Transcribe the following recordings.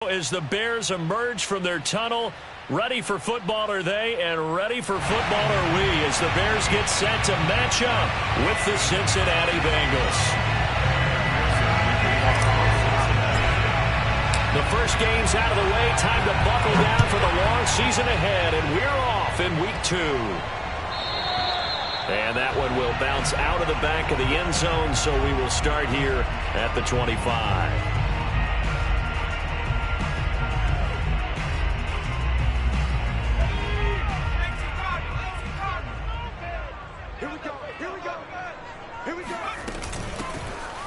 As the Bears emerge from their tunnel, ready for football are they, and ready for football are we, as the Bears get set to match up with the Cincinnati Bengals. The first game's out of the way, time to buckle down for the long season ahead, and we're off in week 2. And that one will bounce out of the back of the end zone, so we will start here at the 25.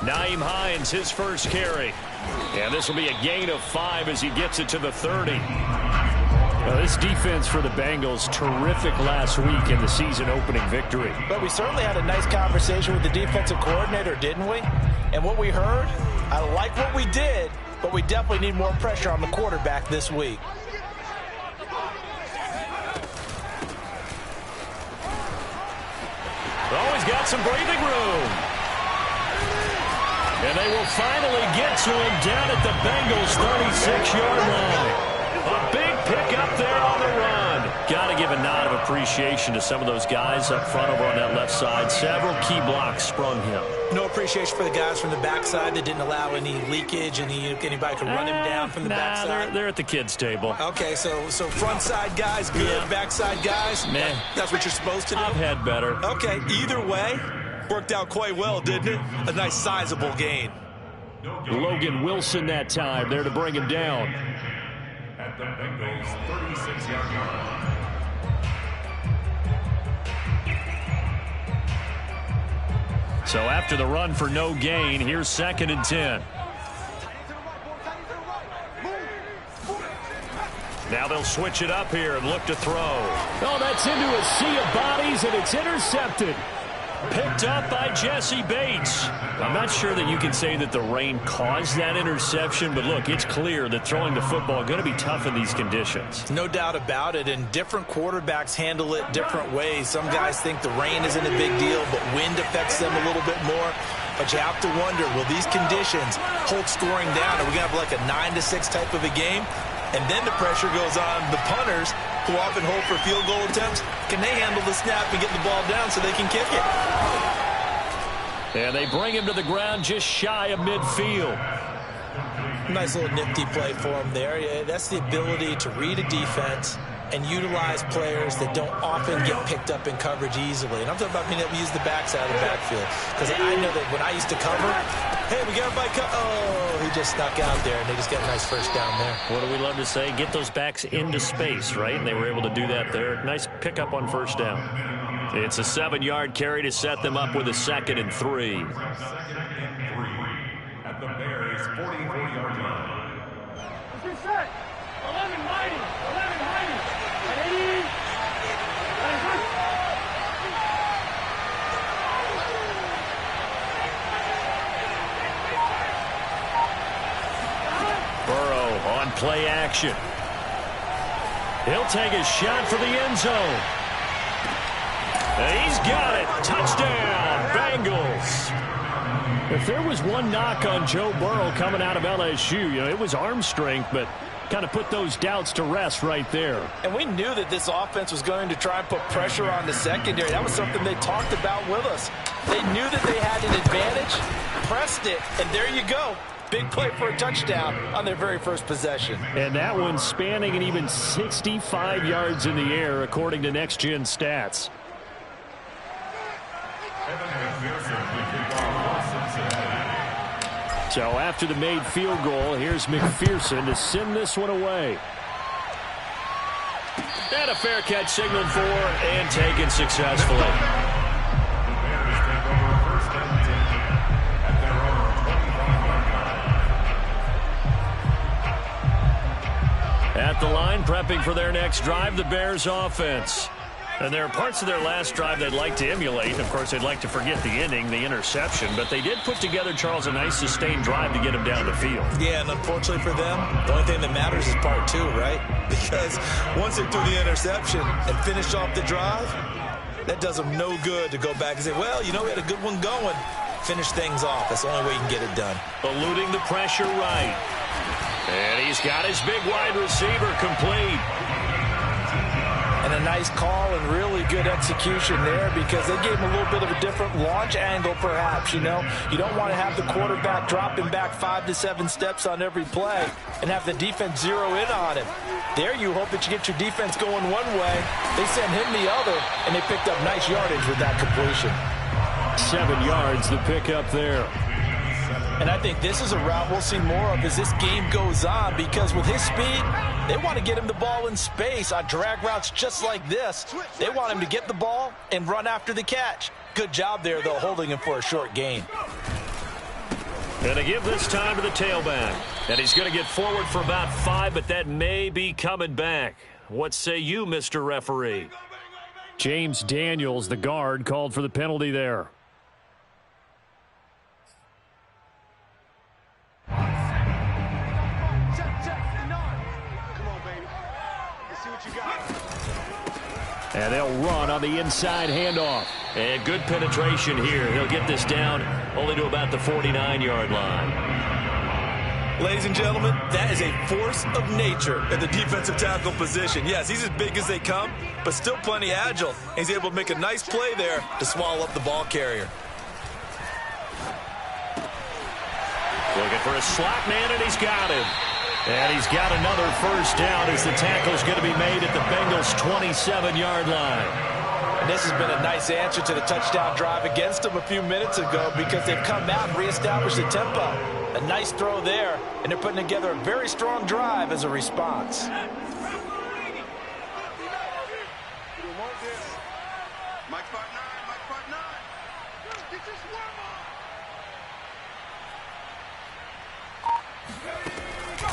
Nyheim Hines, his first carry. And this will be a gain of 5 as he gets it to the 30. Well, this defense for the Bengals, terrific last week in the season opening victory. But we certainly had a nice conversation with the defensive coordinator, didn't we? And what we heard, I like what we did, but we definitely need more pressure on the quarterback this week. Always got some breathing room. And they will finally get to him down at the Bengals' 36-yard line. A big pickup there on the run. Got to give a nod of appreciation to some of those guys up front over on that left side. Several key blocks sprung him. No appreciation for the guys from the backside that didn't allow any leakage, and anybody could run him down from the backside. They're at the kids' table. Okay, so front side guys, good. Yeah. Backside guys, man, that's what you're supposed to do? I've had better. Okay, either way, worked out quite well, didn't it? A nice sizable gain. Logan Wilson that time there to bring him down. At the Bengals' 36-yard line. So after the run for no gain, here's 2nd and 10. Now they'll switch it up here and look to throw. Oh, that's into a sea of bodies, and it's intercepted. Picked up by Jesse Bates. I'm not sure that you can say that the rain caused that interception, but look, it's clear that throwing the football is going to be tough in these conditions. No doubt about it, and different quarterbacks handle it different ways. Some guys think the rain isn't a big deal, but wind affects them a little bit more. But you have to wonder, will these conditions hold scoring down? Are we going to have like a 9-6 type of a game? And then the pressure goes on the punters, who often hold for field goal attempts. Can they handle the snap and get the ball down so they can kick it? And they bring him to the ground just shy of midfield. Nice little nifty play for him there. Yeah, that's the ability to read a defense and utilize players that don't often get picked up in coverage easily. And I'm talking about being able to use the backside of the backfield. Because I know that when I used to cover, hey, we got everybody oh, he just snuck out there, and they just got a nice first down there. What do we love to say? Get those backs into space, right? And they were able to do that there. Nice pickup on first down. It's a 7-yard carry to set them up with a 2nd and 3. At the Bears' 44-yard line. Burrow on play action. He'll take a shot for the end zone. And he's got it. Touchdown, Bengals. If there was one knock on Joe Burrow coming out of LSU, it was arm strength, but kind of put those doubts to rest right there. And we knew that this offense was going to try and put pressure on the secondary. That was something they talked about with us. They knew that they had an advantage, pressed it, and there you go. Big play for a touchdown on their very first possession. And that one spanning an even 65 yards in the air, according to Next Gen Stats. So after the made field goal, here's McPherson to send this one away. And a fair catch signaled for and taken successfully. At the line, prepping for their next drive, the Bears offense. And there are parts of their last drive they'd like to emulate. Of course, they'd like to forget the inning, the interception. But they did put together, Charles, a nice sustained drive to get him down the field. Yeah, and unfortunately for them, the only thing that matters is part 2, right? Because once they threw the interception and finished off the drive, that does them no good to go back and say, well, we had a good one going. Finish things off. That's the only way you can get it done. Eluding the pressure right. And he's got his big wide receiver complete. And a nice call and really good execution there because they gave him a little bit of a different launch angle perhaps, you know. You don't want to have the quarterback dropping back 5 to 7 steps on every play and have the defense zero in on him. There you hope that you get your defense going one way. They sent him the other, and they picked up nice yardage with that completion. 7 yards, the pickup there. And I think this is a route we'll see more of as this game goes on because with his speed, they want to get him the ball in space on drag routes just like this. They want him to get the ball and run after the catch. Good job there, though, holding him for a short gain. And to give this time to the tailback. And he's going to get forward for about 5, but that may be coming back. What say you, Mr. Referee? James Daniels, the guard, called for the penalty there. And they'll run on the inside handoff. And good penetration here. He'll get this down only to about the 49-yard line. Ladies and gentlemen, that is a force of nature at the defensive tackle position. Yes, he's as big as they come, but still plenty agile. He's able to make a nice play there to swallow up the ball carrier. Looking for a slot man, and he's got him. And he's got another first down as the tackle's going to be made at the Bengals' 27-yard line. And this has been a nice answer to the touchdown drive against them a few minutes ago because they've come out and reestablished the tempo. A nice throw there, and they're putting together a very strong drive as a response.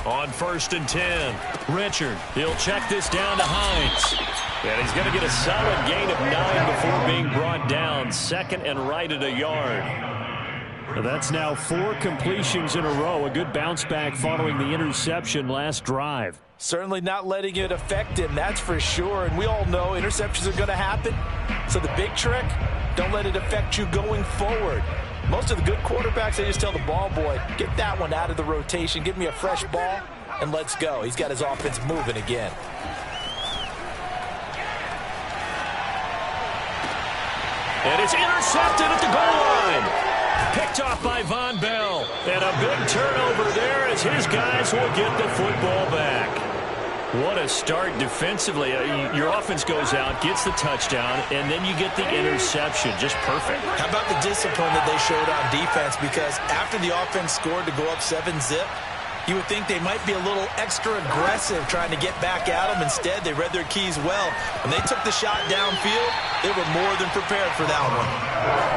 On 1st and 10, Richard, he'll check this down to Hines. And he's going to get a solid gain of 9 before being brought down. 2nd and right at a yard. That's now 4 completions in a row. A good bounce back following the interception last drive. Certainly not letting it affect him, that's for sure. And we all know interceptions are going to happen. So the big trick, don't let it affect you going forward. Most of the good quarterbacks, they just tell the ball boy, get that one out of the rotation, give me a fresh ball, and let's go. He's got his offense moving again. And it's intercepted at the goal line. Picked off by Von Bell. And a big turnover there as his guys will get the football back. What a start defensively. Your offense goes out, gets the touchdown, and then you get the interception. Just perfect. How about the discipline that they showed on defense? Because after the offense scored to go up 7-zip, you would think they might be a little extra aggressive trying to get back at them. Instead, they read their keys well. When they took the shot downfield, they were more than prepared for that one.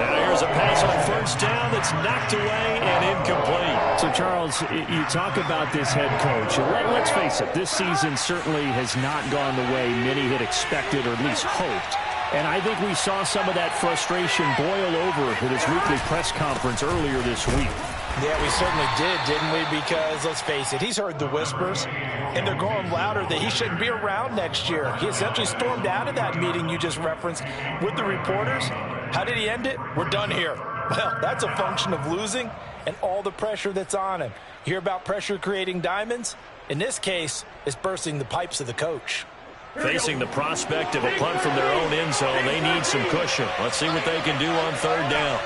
And here's a pass on 1st down that's knocked away and incomplete. So, Charles, you talk about this head coach. Let's face it, this season certainly has not gone the way many had expected or at least hoped. And I think we saw some of that frustration boil over at his weekly press conference earlier this week. Yeah, we certainly did, didn't we? Because, let's face it, he's heard the whispers, and they're growing louder that he shouldn't be around next year. He essentially stormed out of that meeting you just referenced with the reporters. How did he end it? We're done here. Well, that's a function of losing and all the pressure that's on him. You hear about pressure creating diamonds? In this case, it's bursting the pipes of the coach. Facing the prospect of a punt from their own end zone, they need some cushion. Let's see what they can do on 3rd down.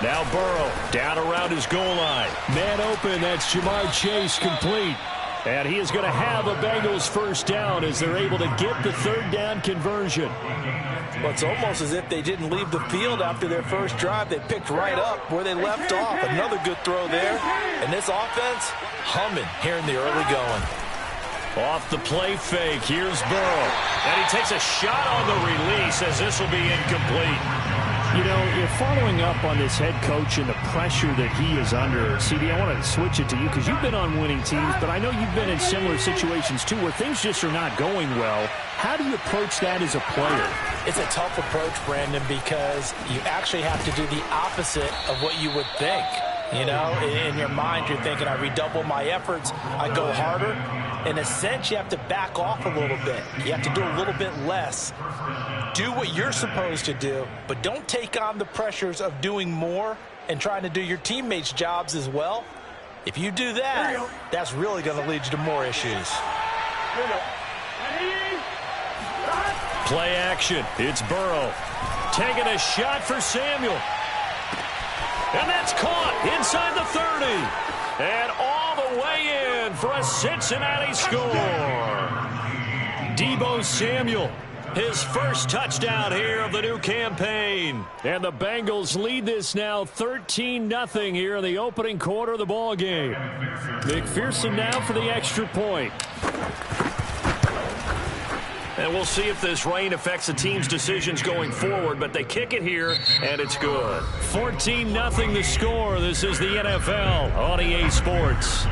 Now Burrow down around his goal line. Man open, that's Jamar Chase complete. And he is going to have a Bengals first down as they're able to get the 3rd down conversion. Well, it's almost as if they didn't leave the field after their first drive. They picked right up where they left off. Another good throw there. And this offense humming here in the early going. Off the play fake, here's Burrow. And he takes a shot on the release as this will be incomplete. You know, you're following up on this head coach and the pressure that he is under. CD, I want to switch it to you because you've been on winning teams, but I know you've been in similar situations too where things just are not going well. How do you approach that as a player? It's a tough approach, Brandon, because you actually have to do the opposite of what you would think. You know, in your mind, you're thinking, I redouble my efforts, I go harder. In a sense, you have to back off a little bit. You have to do a little bit less. Do what you're supposed to do, but don't take on the pressures of doing more and trying to do your teammates' jobs as well. If you do that, that's really going to lead you to more issues. Play action. It's Burrow. Taking a shot for Samuel. And that's caught inside the 30. And all the way in for a Cincinnati score. Deebo Samuel, his first touchdown here of the new campaign. And the Bengals lead this now 13-0 here in the opening quarter of the ball game. McPherson now for the extra point. And we'll see if this rain affects the team's decisions going forward, but they kick it here, and it's good. 14-0 the score. This is the NFL on EA Sports.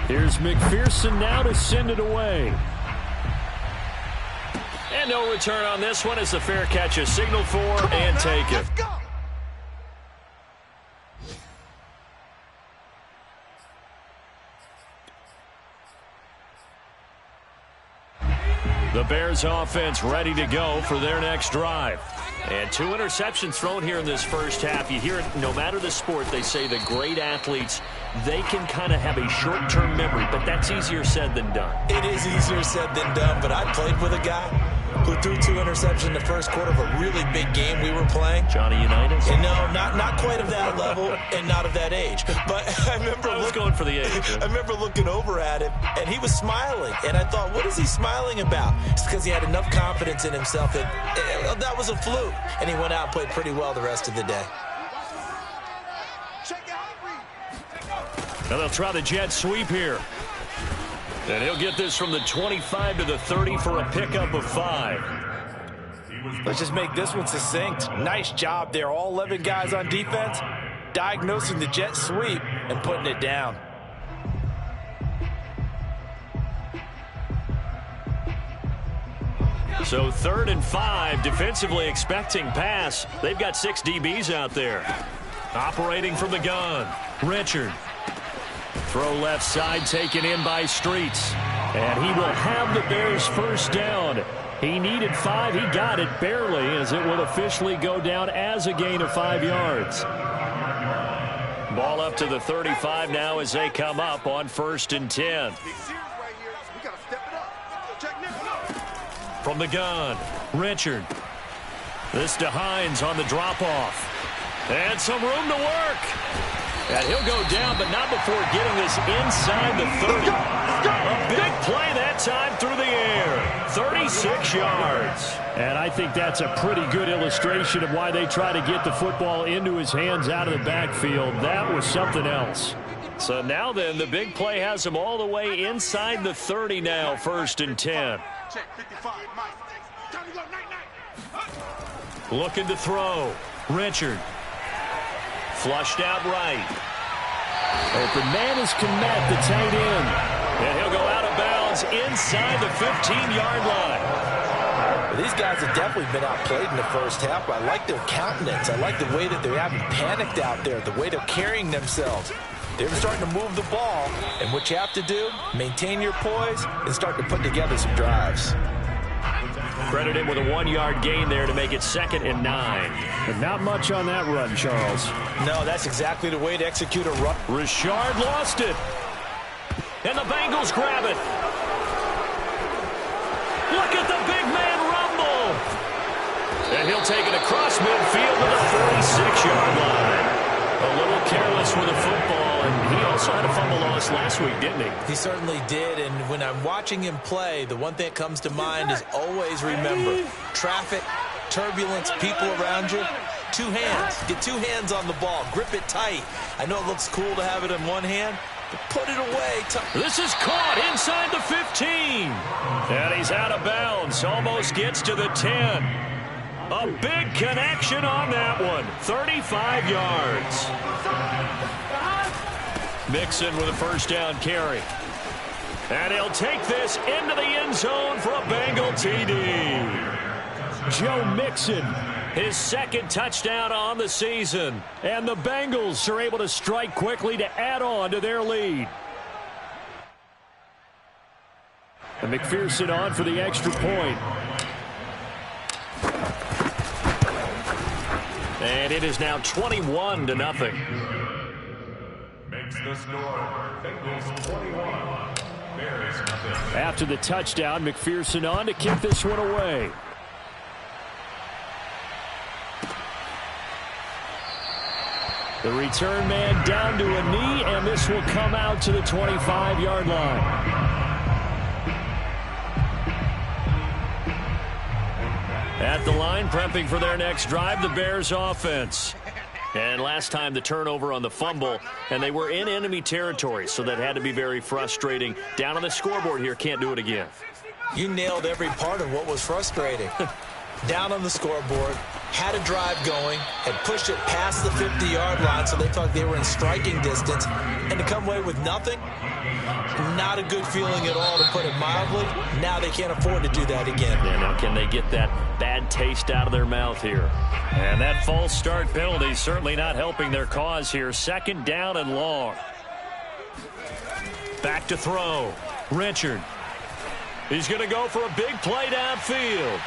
Here's McPherson now to send it away. And no return on this one as the fair catch is signaled for and taken. The Bears offense ready to go for their next drive. And 2 interceptions thrown here in this first half. You hear it no matter the sport, they say the great athletes, they can kind of have a short-term memory, but that's easier said than done. It is easier said than done, but I played with a guy who threw 2 interceptions in the first quarter of a really big game we were playing. Johnny Unitas? And no, not quite of that level and not of that age. But I remember going for the age. I remember looking over at him, and he was smiling. And I thought, what is he smiling about? It's because he had enough confidence in himself that was a fluke. And he went out and played pretty well the rest of the day. Now they'll try the jet sweep here. And he'll get this from the 25 to the 30 for a pickup of 5. Let's just make this one succinct. Nice job there. All 11 guys on defense diagnosing the jet sweep and putting it down. So 3rd and 5, defensively expecting pass. They've got 6 DBs out there. Operating from the gun, Richard. Throw left side taken in by Streets. And he will have the Bears first down. He needed 5. He got it barely as it will officially go down as a gain of 5 yards. Ball up to the 35 now as they come up on 1st and 10. From the gun, Richard. This to Hines on the drop-off. And some room to work. And he'll go down, but not before getting this inside the 30. A big play that time through the air. 36 yards. And I think that's a pretty good illustration of why they try to get the football into his hands out of the backfield. That was something else. So now then, the big play has him all the way inside the 30 now, 1st and 10. Looking to throw. Richard. Flushed out right. Open man is Kmet, the tight end. And he'll go out of bounds inside the 15-yard line. Well, these guys have definitely been outplayed in the first half, but I like their countenance. I like the way that they haven't panicked out there, the way they're carrying themselves. They're starting to move the ball, and what you have to do, maintain your poise and start to put together some drives. Credit him with a 1-yard gain there to make it 2nd and 9. But not much on that run, Charles. No, that's exactly the way to execute a run. Richard lost it. And the Bengals grab it. Look at the big man rumble. And he'll take it across midfield to the 46-yard line. A little careless with the football, and he also had a fumble loss last week, didn't he? He certainly did, and when I'm watching him play, the one thing that comes to mind is always remember, traffic, turbulence, people around you, 2 hands. Get 2 hands on the ball. Grip it tight. I know it looks cool to have it in one hand, but put it away. This is caught inside the 15. And he's out of bounds. Almost gets to the 10. A big connection on that one. 35 yards. Mixon with a first down carry. And he'll take this into the end zone for a Bengal TD. Joe Mixon, his 2nd touchdown on the season. And the Bengals are able to strike quickly to add on to their lead. And McPherson on for the extra point. And it is now 21-0. Makes the score. Bengals 21. Bears nothing. After the touchdown, McPherson on to kick this one away. The return man down to a knee, and this will come out to the 25-yard line. At the line, prepping for their next drive, the Bears offense. And last time the turnover on the fumble, and they were in enemy territory, so that had to be very frustrating. Down on the scoreboard here, can't do it again. You nailed every part of what was frustrating. Down on the scoreboard, had a drive going, had pushed it past the 50-yard line, so they thought they were in striking distance, and to come away with nothing, not a good feeling at all, to put it mildly. Now they can't afford to do that again. Yeah, now can they get that bad taste out of their mouth here? And that false start penalty certainly not helping their cause here. 2nd down and long. Back to throw. Richard. He's going to go for a big play downfield.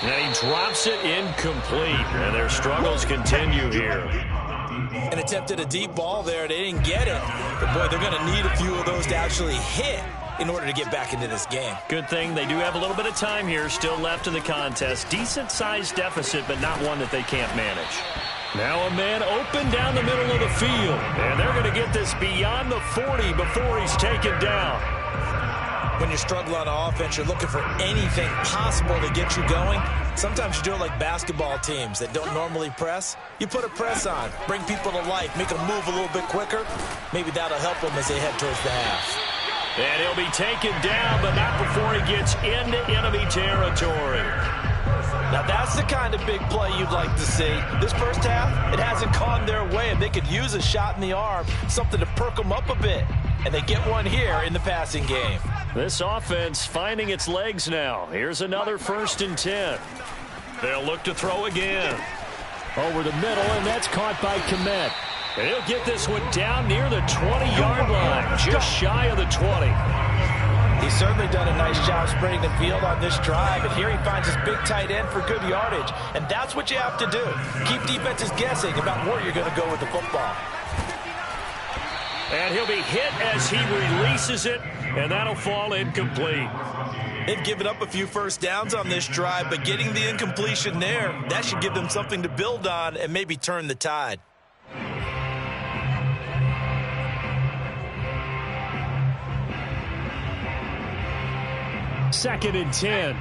And he drops it incomplete. And their struggles continue here. And attempted a deep ball there. They didn't get it. But, boy, they're going to need a few of those to actually hit in order to get back into this game. Good thing they do have a little bit of time here still left in the contest. Decent-sized deficit, but not one that they can't manage. Now a man open down the middle of the field. And they're going to get this beyond the 40 before he's taken down. When you're struggling on offense, you're looking for anything possible to get you going. Sometimes you do it like basketball teams that don't normally press. You put a press on, bring people to life, make them move a little bit quicker. Maybe that'll help them as they head towards the half. And he'll be taken down, but not before he gets into enemy territory. Now that's the kind of big play you'd like to see. This first half, it hasn't gone their way, and they could use a shot in the arm, something to perk them up a bit. And they get one here in the passing game. This offense finding its legs now. Here's another 1st and 10. They'll look to throw again. Over the middle, and that's caught by Kmet. And he'll get this one down near the 20-yard line, just shy of the 20. He's certainly done a nice job spreading the field on this drive, and here he finds his big tight end for good yardage. And that's what you have to do. Keep defenses guessing about where you're going to go with the football. And he'll be hit as he releases it, and that'll fall incomplete. They've given up a few first downs on this drive, but getting the incompletion there, that should give them something to build on and maybe turn the tide. Second and 10.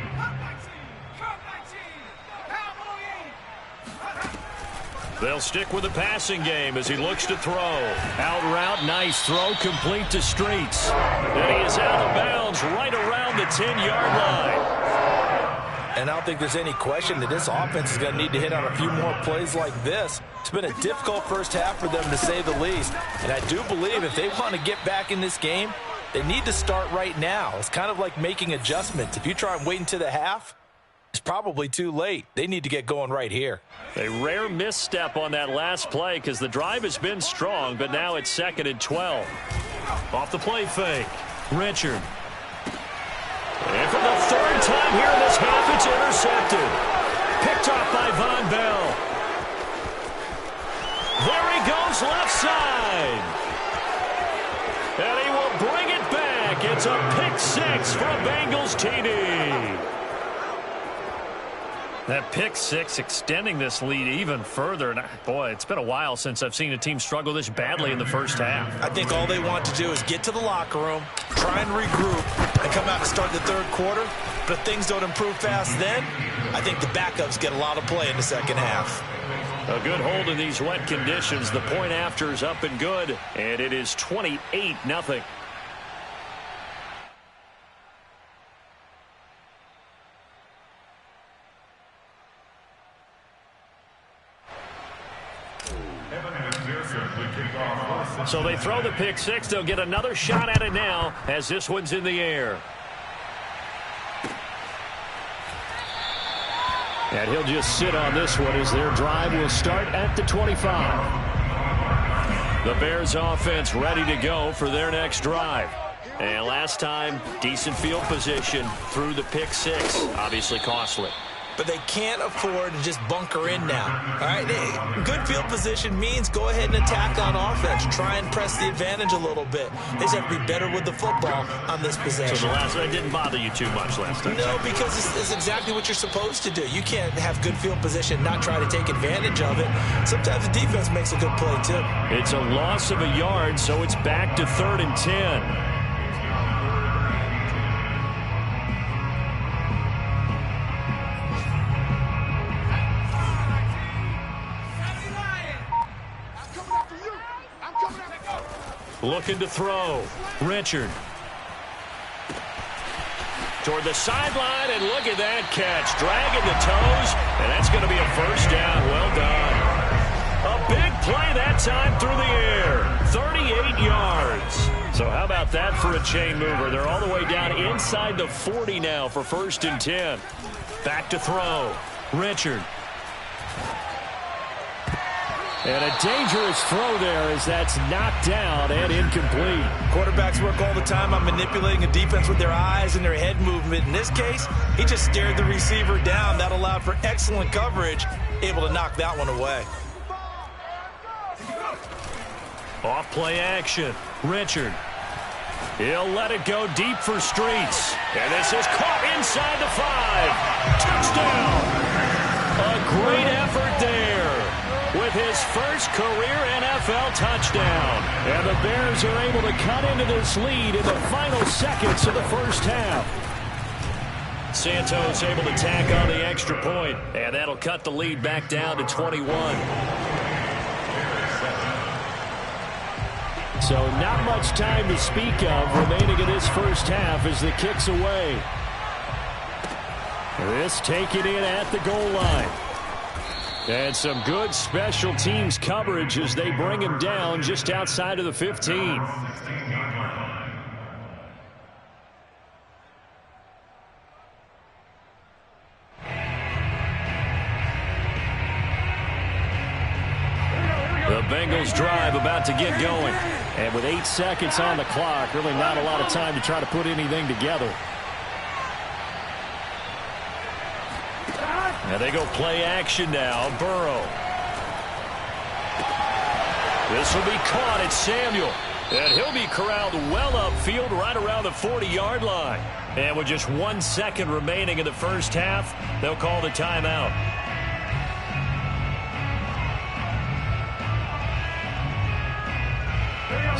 They'll stick with the passing game as he looks to throw. Out route, nice throw, complete to Streets. And he is out of bounds right around the 10-yard line. And I don't think there's any question that this offense is going to need to hit on a few more plays like this. It's been a difficult first half for them, to say the least. And I do believe if they want to get back in this game, they need to start right now. It's kind of like making adjustments. If you try and wait until the half, it's probably too late. They need to get going right here. A rare misstep on that last play because the drive has been strong, but now it's 2nd and 12. Off the play fake. Richard. And for the 3rd time here in this half, it's intercepted. Picked off by Von Bell. There he goes left side. And he will bring it back. It's a pick 6 for a Bengals TD. That pick 6 extending this lead even further. And boy, it's been a while since I've seen a team struggle this badly in the first half. I think all they want to do is get to the locker room, try and regroup, and come out and start the 3rd quarter. But if things don't improve fast then, I think the backups get a lot of play in the 2nd half. A good hold in these wet conditions. The point after is up and good. And it is 28-0. So they throw the pick 6. They'll get another shot at it now as this one's in the air. And he'll just sit on this one as their drive will start at the 25. The Bears offense ready to go for their next drive. And last time, decent field position through the pick 6. Obviously costly. but they can't afford to just bunker in now. All right, good field position means go ahead and attack on offense. Try and press the advantage a little bit. They just have to be better with the football on this possession. So the last one didn't bother you too much last time? No, because it's exactly what you're supposed to do. You can't have good field position, not try to take advantage of it. Sometimes the defense makes a good play, too. It's a loss of a yard, so it's back to 3rd and 10. Looking to throw. Richard. Toward the sideline, and look at that catch. Dragging the toes, and that's going to be a first down. Well done. A big play that time through the air. 38 yards. So how about that for a chain mover? They're all the way down inside the 40 now for 1st and 10. Back to throw. Richard. And a dangerous throw there as that's knocked down and incomplete. Quarterbacks work all the time on manipulating a defense with their eyes and their head movement. In this case, he just stared the receiver down. That allowed for excellent coverage, able to knock that one away. Off play action. Richard. He'll let it go deep for Streets. And this is caught inside the 5. Touchdown. A great effort there with his first career NFL touchdown. And the Bears are able to cut into this lead in the final seconds of the first half. Santos able to tack on the extra point, and that'll cut the lead back down to 21. So not much time to speak of remaining in this first half as the kick's away. This taken in at the goal line. And some good special teams coverage as they bring him down just outside of the 15. The Bengals drive about to get going. And with 8 seconds on the clock, really not a lot of time to try to put anything together. And they go play action now. Burrow. This will be caught. It's Samuel. And he'll be corralled well upfield right around the 40-yard line. And with just 1 second remaining in the first half, they'll call the timeout.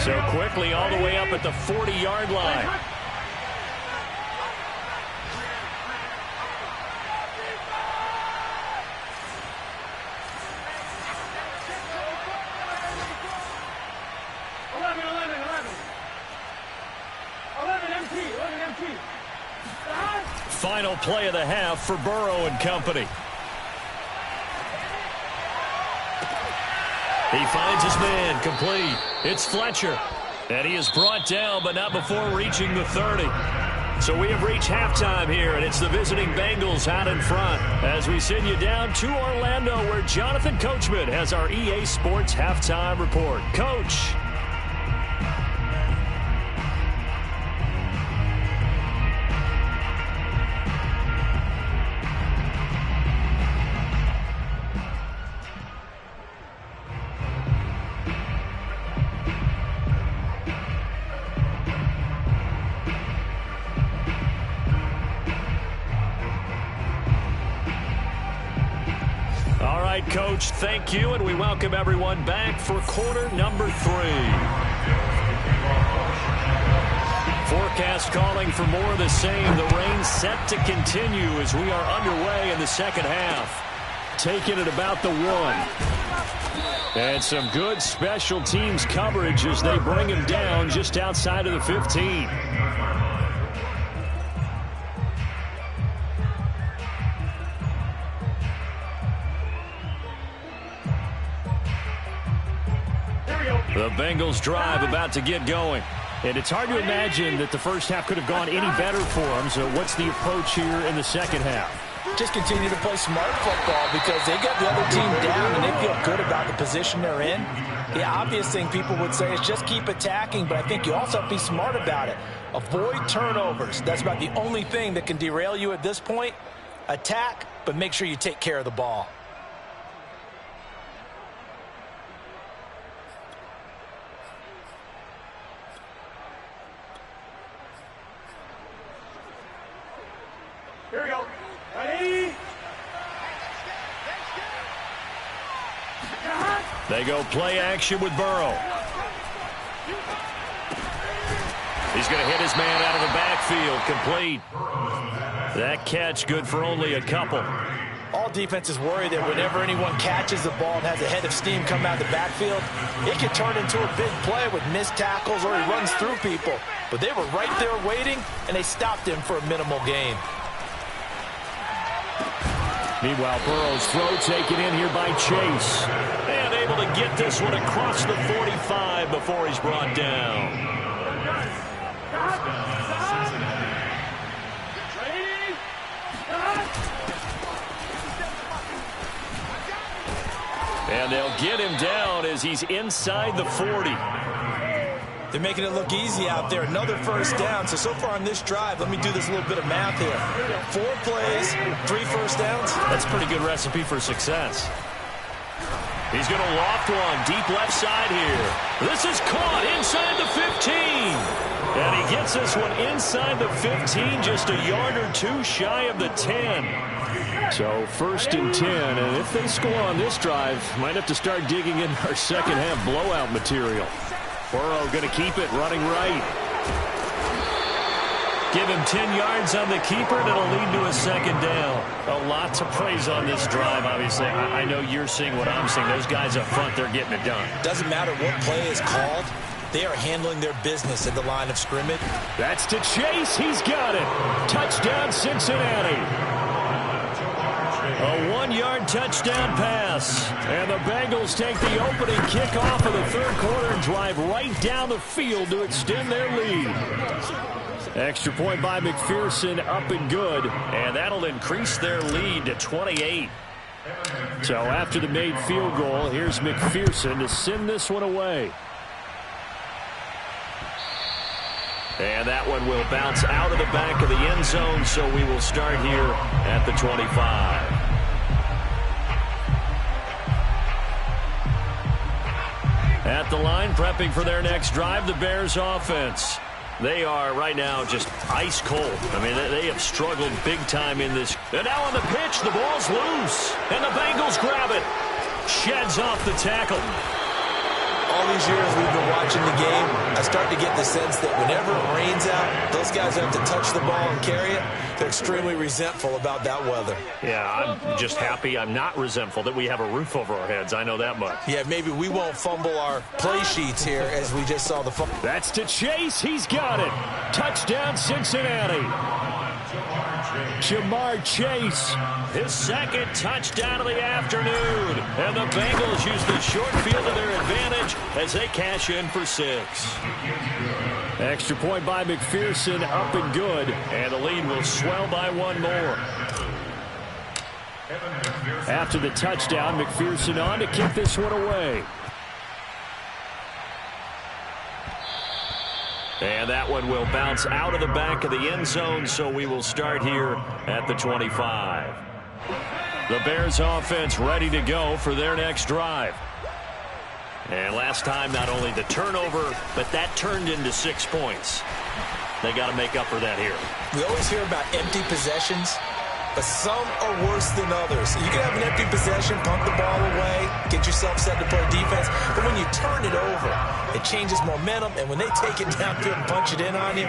So quickly all the way up at the 40-yard line. Final play of the half for Burrow and company. He finds his man, complete. It's Fletcher. And he is brought down, but not before reaching the 30. So we have reached halftime here, and it's the visiting Bengals out in front as we send you down to Orlando, where Jonathan Coachman has our EA Sports halftime report. Coach. Coach, thank you, and we welcome everyone back for quarter number 3. Forecast calling for more of the same. The rain set to continue as we are underway in the second half. Taking it about the 1. And some good special teams coverage as they bring him down just outside of the 15. The Bengals drive about to get going. And it's hard to imagine that the first half could have gone any better for them. So what's the approach here in the second half? Just continue to play smart football because they got the other team down and they feel good about the position they're in. The obvious thing people would say is just keep attacking, but I think you also have to be smart about it. Avoid turnovers. That's about the only thing that can derail you at this point. Attack, but make sure you take care of the ball. Here we go. Ready? They go play action with Burrow. He's going to hit his man out of the backfield. Complete. That catch good for only a couple. All defenses worry that whenever anyone catches the ball and has a head of steam come out of the backfield, it can turn into a big play with missed tackles or he runs through people. But they were right there waiting, and they stopped him for a minimal gain. Meanwhile, Burrow's throw taken in here by Chase. And able to get this one across the 45 before he's brought down. And they'll get him down as he's inside the 40. They're making it look easy out there. Another first down. So far on this drive, let me do this little bit of math here. 4 plays, 3 first downs. That's a pretty good recipe for success. He's going to loft one deep left side here. This is caught inside the 15. And he gets this one inside the 15, just a yard or 2 shy of the 10. So 1st and 10, and if they score on this drive, might have to start digging in our second half blowout material. Burrow going to keep it running right. Give him 10 yards on the keeper, and it'll lead to a second down. A lot to praise on this drive, obviously. I know you're seeing what I'm seeing. Those guys up front, they're getting it done. Doesn't matter what play is called. They are handling their business at the line of scrimmage. That's to Chase. He's got it. Touchdown, Cincinnati. A 1-yard touchdown pass. And the Bengals take the opening kickoff of the 3rd quarter and drive right down the field to extend their lead. Extra point by McPherson, up and good. And that'll increase their lead to 28. So after the made field goal, here's McPherson to send this one away. And that one will bounce out of the back of the end zone, so we will start here at the 25. At the line, prepping for their next drive, the Bears offense. They are right now just ice cold. I mean, they have struggled big time in this. And now on the pitch, the ball's loose. And the Bengals grab it. Sheds off the tackle. All these years we've been watching the game, I start to get the sense that whenever it rains out, those guys have to touch the ball and carry it. They're extremely resentful about that weather. Yeah, I'm just happy I'm not resentful that we have a roof over our heads. I know that much. Yeah, maybe we won't fumble our play sheets here as we just saw the fumble. That's to Chase. He's got it. Touchdown, Cincinnati. Jamar Chase. His 2nd touchdown of the afternoon. And the Bengals use the short field to their advantage as they cash in for 6. Extra point by McPherson, up and good. And the lead will swell by 1 more. After the touchdown, McPherson on to kick this one away. And that one will bounce out of the back of the end zone, so we will start here at the 25. The Bears offense ready to go for their next drive. And last time, not only the turnover, but that turned into 6 points. They got to make up for that here. We always hear about empty possessions, but some are worse than others. You can have an empty possession, pump the ball away, get yourself set to play defense, but when you turn it over, it changes momentum, and when they take it downfield and punch it in on you,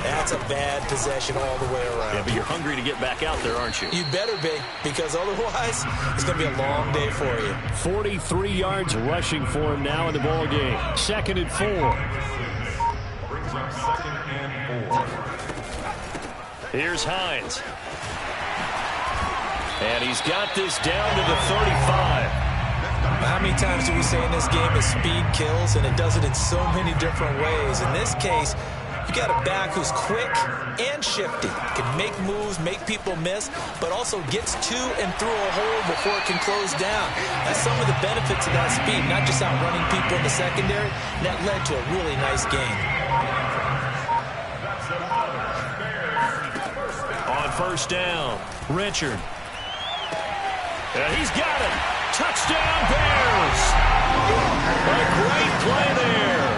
that's a bad possession all the way around. Yeah, but you're hungry to get back out there, aren't you? You better be, because otherwise, it's going to be a long day for you. 43 yards rushing for him now in the ball game. 2nd and 4. Brings up 2nd and 4. Here's Hines. And he's got this down to the 35. How many times do we say in this game that speed kills, and it does it in so many different ways? In this case, you got a back who's quick and shifty, can make moves, make people miss, but also gets to and through a hole before it can close down. That's some of the benefits of that speed, not just outrunning people in the secondary. That led to a really nice game. On first down. Richard. And he's got it. Touchdown, Bears. A great play there.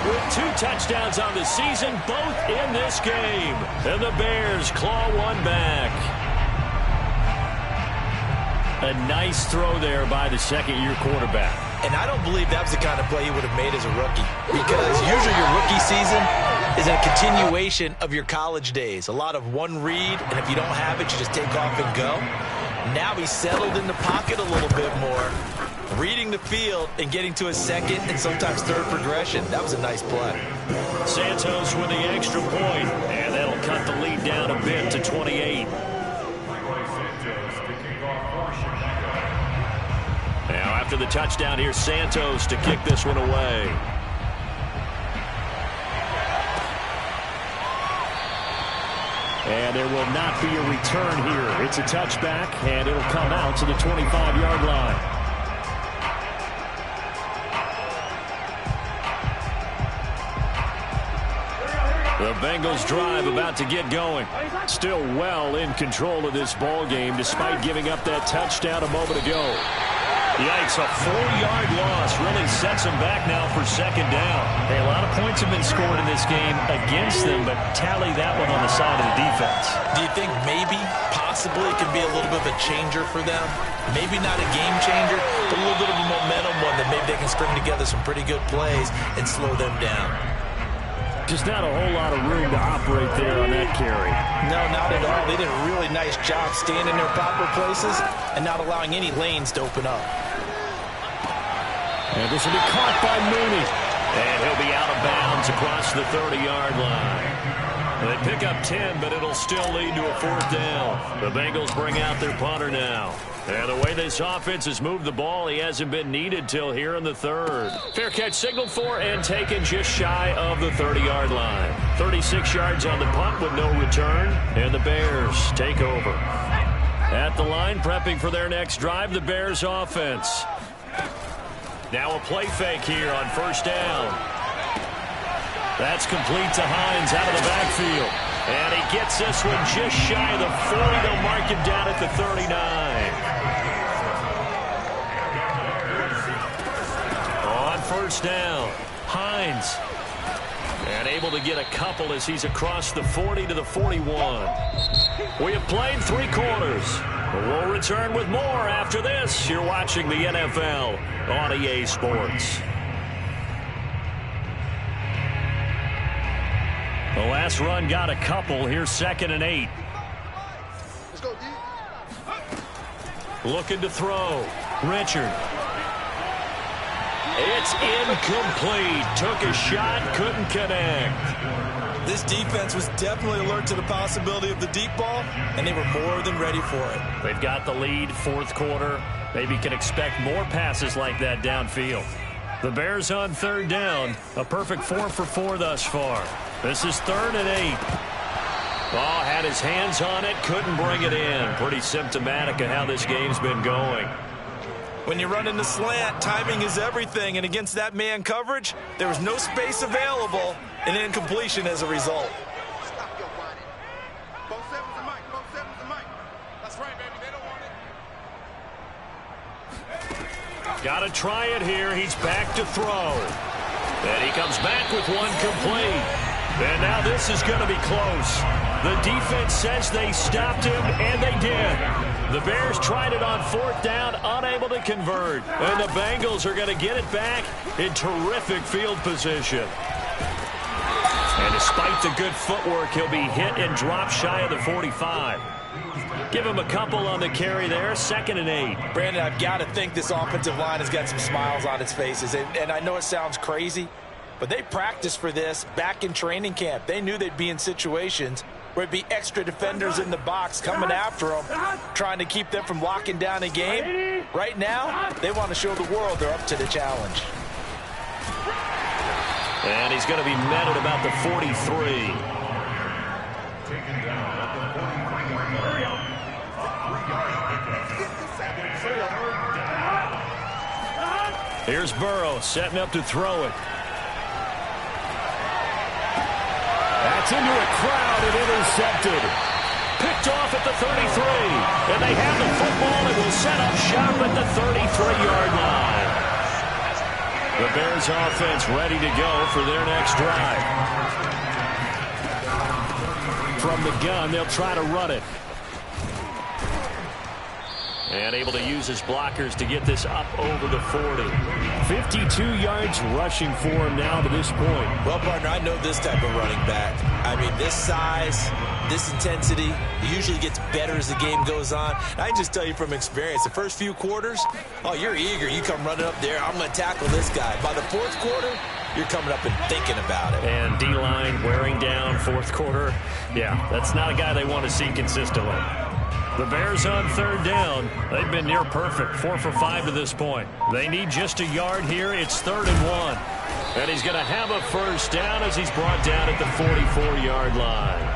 With 2 touchdowns on the season, both in this game. And the Bears claw one back. A nice throw there by the second-year quarterback. And I don't believe that was the kind of play he would have made as a rookie. Because usually your rookie season is a continuation of your college days. A lot of one read, and if you don't have it, you just take off and go. Now he's settled in the pocket a little bit more, reading the field and getting to his second and sometimes third progression. That was a nice play. Santos with the extra point, and that'll cut the lead down a bit to 28. Now after the touchdown, here's Santos to kick this one away. And there will not be a return here. It's a touchback, and it'll come out to the 25-yard line. The Bengals drive about to get going. Still well in control of this ball game despite giving up that touchdown a moment ago. Yikes, a 4-yard loss really sets them back now for second down. Hey, a lot of points have been scored in this game against them, but tally that one on the side of the defense. Do you think maybe, possibly, it could be a little bit of a changer for them? Maybe not a game changer, but a little bit of a momentum one that maybe they can string together some pretty good plays and slow them down. Just not a whole lot of room to operate there on that carry. No, not at all. They did a really nice job staying in their proper places and not allowing any lanes to open up. And this will be caught by Mooney. And he'll be out of bounds across the 30-yard line. They pick up 10, but it'll still lead to a 4th down. The Bengals bring out their punter now. And the way this offense has moved the ball, he hasn't been needed till here in the 3rd. Fair catch signaled for and taken just shy of the 30-yard line. 36 yards on the punt with no return. And the Bears take over. At the line, prepping for their next drive, the Bears offense. Now a play fake here on first down. That's complete to Hines out of the backfield. And he gets this one just shy of the 40. They'll mark him down at the 39. On first down, Hines. And able to get a couple as he's across the 40 to the 41. We have played 3 quarters. We'll return with more after this. You're watching the NFL on EA Sports. The last run got a couple. Here's 2nd and 8. Let's go, D. Looking to throw. Richard. It's incomplete. Took a shot, couldn't connect. This defense was definitely alert to the possibility of the deep ball, and they were more than ready for it. They've got the lead, 4th quarter. Maybe can expect more passes like that downfield. The Bears on 3rd down. A perfect 4 for 4 thus far. This is 3rd and 8. Oh, had his hands on it, couldn't bring it in. Pretty symptomatic of how this game's been going. When you run in the slant, timing is everything, and against that man coverage, there was no space available, and incompletion as a result. Stop your whining. 4-7's the mic. 4-7's the mic. That's right, baby. They don't want it. Got to try it here. He's back to throw. And he comes back with one complete. And now this is going to be close. The defense says they stopped him, and they did. The Bears tried it on 4th down, unable to convert. And the Bengals are going to get it back in terrific field position. And despite the good footwork, he'll be hit and dropped shy of the 45. Give him a couple on the carry there, 2nd and 8. Brandon, I've got to think this offensive line has got some smiles on its faces. And I know it sounds crazy, but they practiced for this back in training camp. They knew they'd be in situations where it'd be extra defenders in the box coming after them, trying to keep them from locking down a game. Right now, they want to show the world they're up to the challenge. And he's going to be met at about the 43. Taken down at the 43-yard line. Here's Burrow setting up to throw it. That's into a crowd and intercepted. Picked picked off at the 33. And they have the football and will set up shop at the 33-yard line. The Bears offense ready to go for their next drive. From the gun, they'll try to run it. And able to use his blockers to get this up over the 40. 52 yards rushing for him now to this point. Well, partner, I know this type of running back. I mean, this size, this intensity, usually gets better as the game goes on. I can just tell you from experience, the first few quarters, oh, you're eager. You come running up there, I'm going to tackle this guy. By the fourth quarter, you're coming up and thinking about it. And D-line wearing down fourth quarter. Yeah, that's not a guy they want to see consistently. The Bears on third down. They've been near perfect, 4 for 5 to this point. They need just a yard here. It's 3rd and 1. And he's going to have a first down as he's brought down at the 44-yard line.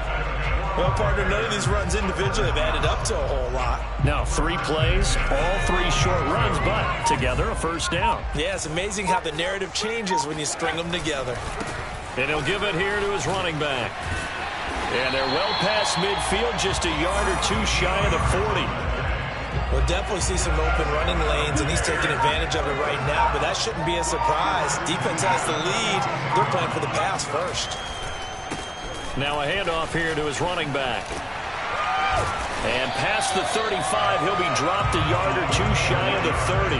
Well, partner, none of these runs individually have added up to a whole lot. Now 3 plays, all 3 short runs, but together a first down. Yeah, it's amazing how the narrative changes when you string them together. And he'll give it here to his running back. And they're well past midfield, just a yard or 2 shy of the 40. We'll definitely see some open running lanes, and he's taking advantage of it right now, but that shouldn't be a surprise. Defense has the lead. They're playing for the pass first. Now a handoff here to his running back. And past the 35, he'll be dropped a yard or 2 shy of the 30.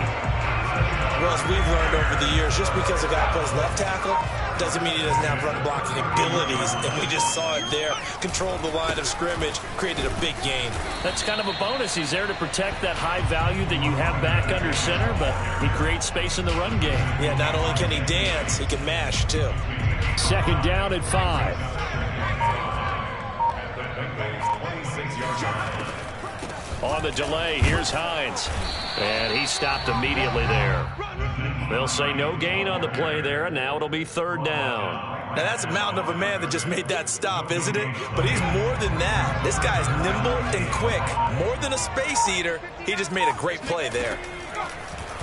Well, as we've learned over the years, just because a guy plays left tackle doesn't mean he doesn't have run blocking abilities, and we just saw it there. Controlled the line of scrimmage, created a big gain. That's kind of a bonus. He's there to protect that high value that you have back under center, but he creates space in the run game. Yeah, not only can he dance, he can mash, too. 2nd down at 5. The Bengals 26-yard line. On the delay, here's Hines. And he stopped immediately there. They'll say no gain on the play there, and now it'll be 3rd down. Now, that's a mountain of a man that just made that stop, isn't it? But he's more than that. This guy's nimble and quick. More than a space eater, he just made a great play there.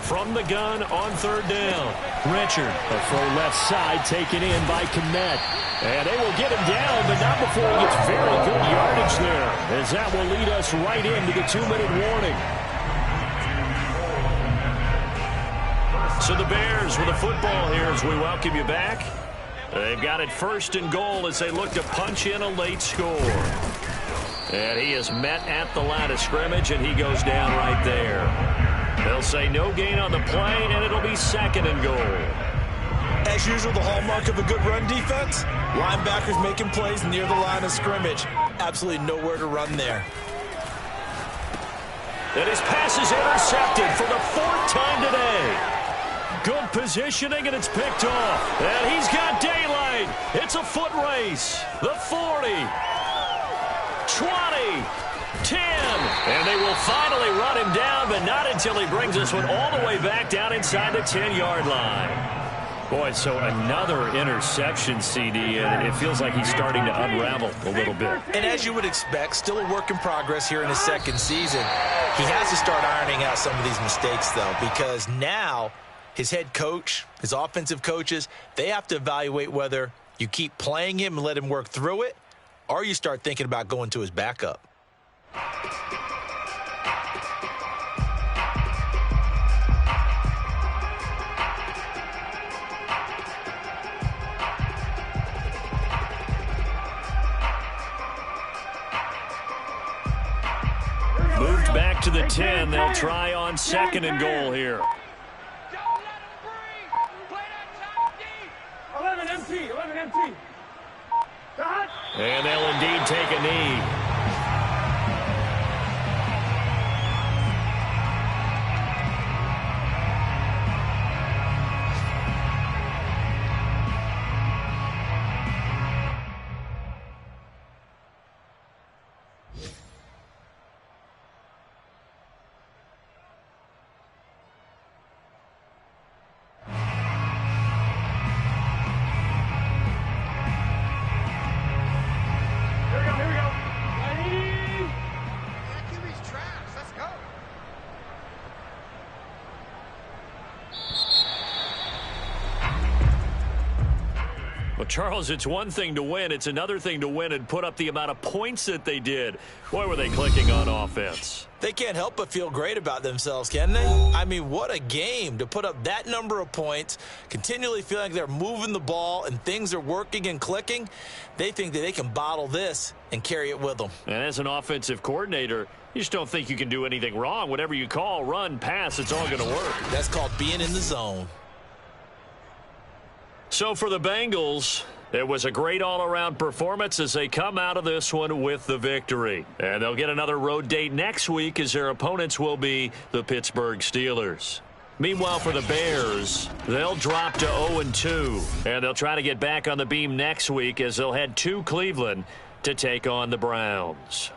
From the gun on 3rd down. Richard, a throw left side taken in by Kmet. And they will get him down, but not before he gets very good yardage there, as that will lead us right into the 2-minute warning. So the Bears with the football here as we welcome you back. They've got it 1st and goal as they look to punch in a late score. And he is met at the line of scrimmage, and he goes down right there. They'll say no gain on the play, and it'll be 2nd and goal. As usual, the hallmark of a good run defense, linebackers making plays near the line of scrimmage. Absolutely nowhere to run there. And his pass is intercepted for the 4th time today. Good positioning, and it's picked off. And he's got daylight. It's a foot race. The 40, 20, 10. And they will finally run him down, but not until he brings this one all the way back down inside the 10-yard line. Boy, so another interception, CD, and it feels like he's starting to unravel a little bit. And as you would expect, still a work in progress here in his 2nd season. He has to start ironing out some of these mistakes, though, because now his head coach, his offensive coaches, they have to evaluate whether you keep playing him and let him work through it, or you start thinking about going to his backup. Moved back to the 10. They'll try on 2nd and goal here. 11 empty. And they'll indeed take a knee. Charles, it's one thing to win. It's another thing to win and put up the amount of points that they did. Boy, were they clicking on offense. They can't help but feel great about themselves, can they? I mean, what a game to put up that number of points, continually feeling like they're moving the ball and things are working and clicking. They think that they can bottle this and carry it with them. And as an offensive coordinator, you just don't think you can do anything wrong. Whatever you call, run, pass, it's all going to work. That's called being in the zone. So for the Bengals, it was a great all-around performance as they come out of this one with the victory. And they'll get another road date next week as their opponents will be the Pittsburgh Steelers. Meanwhile, for the Bears, they'll drop to 0-2. And they'll try to get back on the beam next week as they'll head to Cleveland to take on the Browns.